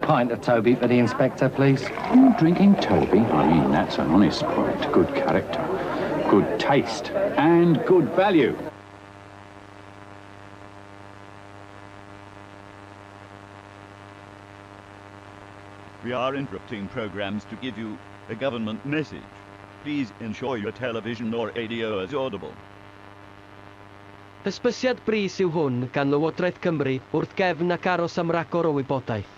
Pint of Toby for the inspector, please. Drinking Toby? I mean, that's an honest point. Good character, good taste, and good value. We are interrupting programs to give you a government message. Please ensure your television or radio is audible. Hysbysiad bris yw hwn gan Lywodraeth Cymru wrth gefn ac aros am ragor o wybodaeth.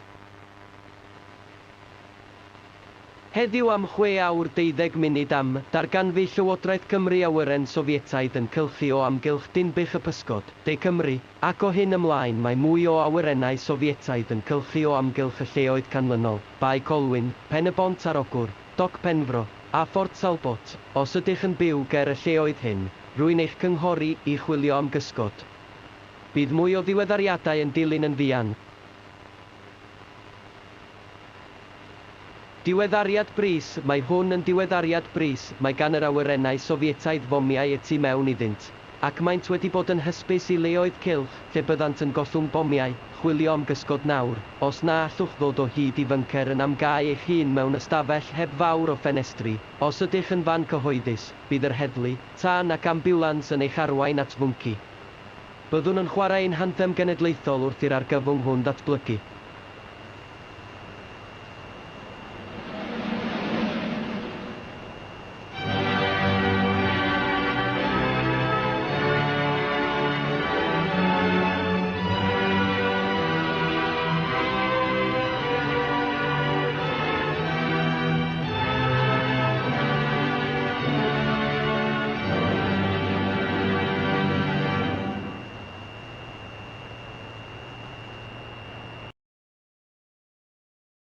Heddiw am 6 awr 12 munud am darganfu Llywodraeth Cymru awyren Sofietaidd yn cylchu o amgylch Dinbych y Pysgod, De Cymru, ac o hyn ymlaen mae mwy o awyrennau Sofietaidd yn cylchu o amgylch y lleoedd canlynol, Bae Colwyn, Pen y Bont ar Ogwr, Doc Penfro, a Fort Talbot. Os ydych yn byw ger y lleoedd hyn, rwy'n eich cynghori i chwilio am gysgod. Bydd mwy o ddiweddariadau yn dilyn yn fuan. Diweddariad bris, mae hwn yn diweddariad bris, mae gan yr awyrennau Sofietaidd fomiau y tu mewn iddynt, ac maent wedi bod yn hysbys i leoedd cylch, lle byddant yn gollwng bomiau, chwilio am gysgod nawr, os na allwch ddod o hyd i fyncer yn amgau eich hun mewn ystafell heb fawr o ffenestri. Os ydych yn fan cyhoeddus, bydd yr heddlu, tân ac ambiwlans yn eich arwain at fwnci. Byddwn yn chwarae ein hanthem genedlaethol wrth i'r argyfwng hwn ddatblygu.